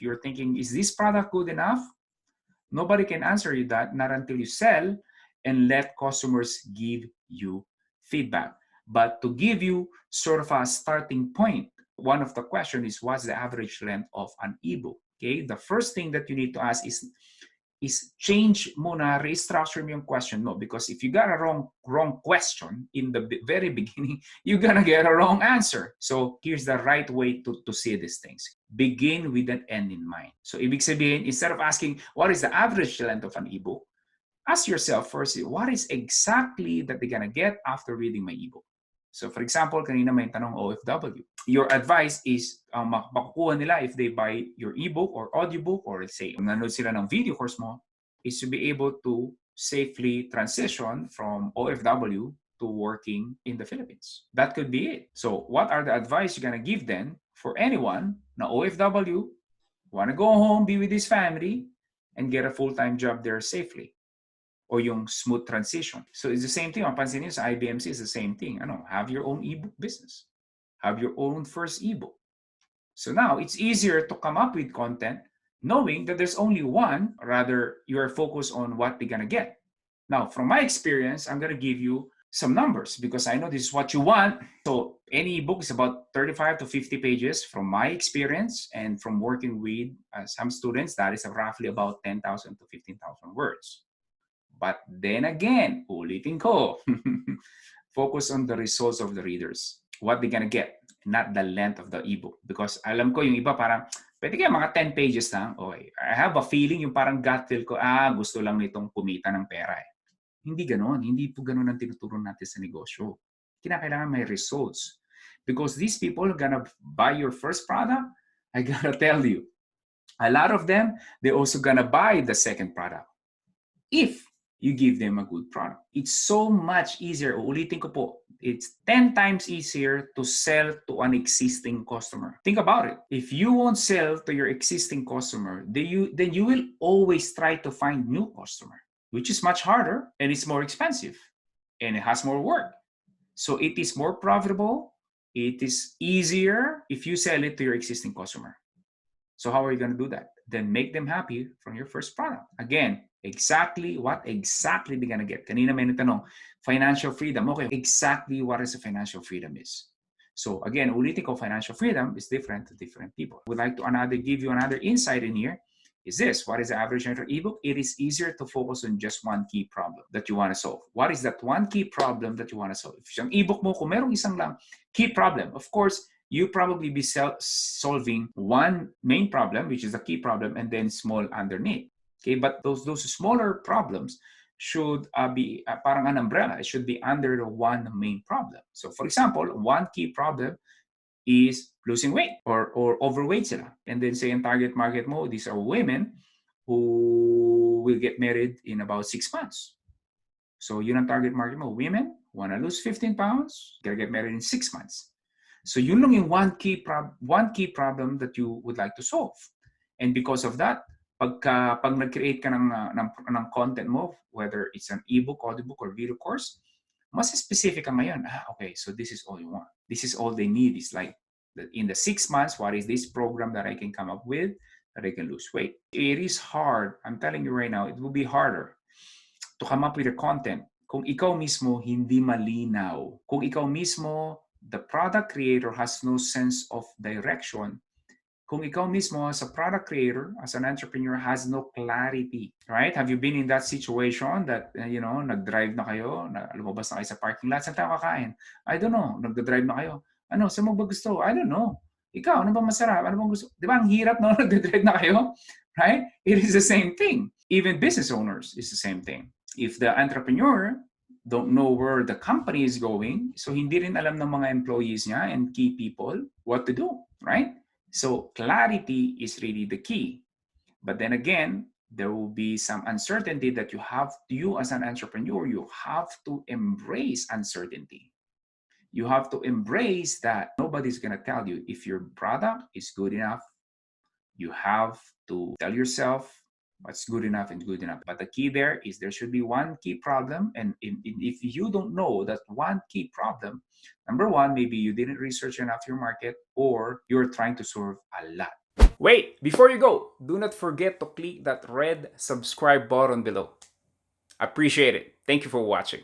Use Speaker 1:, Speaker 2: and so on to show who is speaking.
Speaker 1: If you're thinking, is this product good enough? Nobody can answer you that, not until you sell and let customers give you feedback. But to give you sort of a starting point, one of the questions is, what's the average length of an ebook? Okay, the first thing that you need to ask is change muna, restructure mo yung question mo. Because if you got a wrong question in the very beginning, you're gonna get a wrong answer. So here's the right way to see these things. Begin with an end in mind. So ibig sabihin, instead of asking, what is the average length of an ebook? Ask yourself first, what is exactly that they're gonna get after reading my ebook? So for example, kanina may tanong OFW. Your advice is, makukuha nila if they buy your ebook or audiobook, or let's say, nanood sila ng video course mo, is to be able to safely transition from OFW to working in the Philippines. That could be it. So what are the advice you're gonna give then for anyone na OFW, wanna go home, be with his family, and get a full-time job there safely? Or yung smooth transition. So it's the same thing. Mapansin niyo sa IBMC is the same thing. Have your own ebook business. Have your own first ebook. So now it's easier to come up with content knowing that there's only one, rather you're focused on what they're gonna get. Now, from my experience, I'm gonna give you some numbers because I know this is what you want. So any ebook is about 35 to 50 pages from my experience, and from working with some students, that is roughly about 10,000 to 15,000 words. But then again, ulitin ko, focus on the results of the readers. What they're gonna get, not the length of the ebook. Because alam ko yung iba parang, pwede kaya mga 10 pages lang. Okay, I have a feeling, yung parang gut feel ko, gusto lang nitong kumita ng pera eh. Hindi ganon. Hindi po ganon ang tinuturo natin sa negosyo. Kinakailangan may results. Because these people are gonna buy your first product, I gotta tell you, a lot of them, they're also gonna buy the second product. If you give them a good product. It's so much easier. Ulitin ko po, it's 10 times easier to sell to an existing customer. Think about it. If you won't sell to your existing customer, then you will always try to find new customer, which is much harder and it's more expensive and it has more work. So it is more profitable. It is easier if you sell it to your existing customer. So how are you going to do that? Then make them happy from your first product. Again, what exactly they're gonna get. Kanina may natanong, financial freedom. Okay, exactly what is a financial freedom is. So again, ulitin ko, financial freedom is different to different people. Would like to give you another insight in here. Is this, what is the average length of ebook? It is easier to focus on just one key problem that you want to solve. What is that one key problem that you want to solve? If yung ebook mo, kung merong isang lang key problem, of course, you probably be solving one main problem, which is the key problem, and then small underneath. Okay, but those smaller problems should be parang an umbrella. It should be under the one main problem. So for example, one key problem is losing weight or overweight sila. And then say in target market mo, these are women who will get married in about 6 months. So yun ang target market mo. Women want to lose 15 pounds, gotta get married in 6 months. So yun lang yung one key problem that you would like to solve. And because of that, pag nag-create ka ng content mo, whether it's an ebook, audiobook, or video course, mas specific ka ngayon. Okay, so this is all you want. This is all they need. It's like, in the 6 months, what is this program that I can come up with that I can lose weight? It is hard. I'm telling you right now, it will be harder to come up with a content kung ikaw mismo hindi malinaw. Kung ikaw mismo, the product creator, has no sense of direction. Kung ikaw mismo as a product creator, as an entrepreneur, has no clarity, right? Have you been in that situation that, nag-drive na kayo, lumabas na kayo sa parking lot, saan tayo kakain? I don't know. Nag-drive na kayo. Saan mo ba gusto? I don't know. Ikaw, ano ba masarap? Ano bang gusto? Di ba, ang hirap, no? Nag-drive na kayo, right? It is the same thing. Even business owners is the same thing. If the entrepreneur don't know where the company is going, so hindi rin alam ng mga employees niya and key people what to do, right? So clarity is really the key. But then again, there will be some uncertainty that you as an entrepreneur, you have to embrace uncertainty. You have to embrace that nobody's going to tell you if your product is good enough. You have to tell yourself what's good enough and good enough. But the key there is there should be one key problem. And if you don't know that one key problem, number one, maybe you didn't research enough your market, or you're trying to serve a lot. Wait, before you go, do not forget to click that red subscribe button below. Appreciate it. Thank you for watching.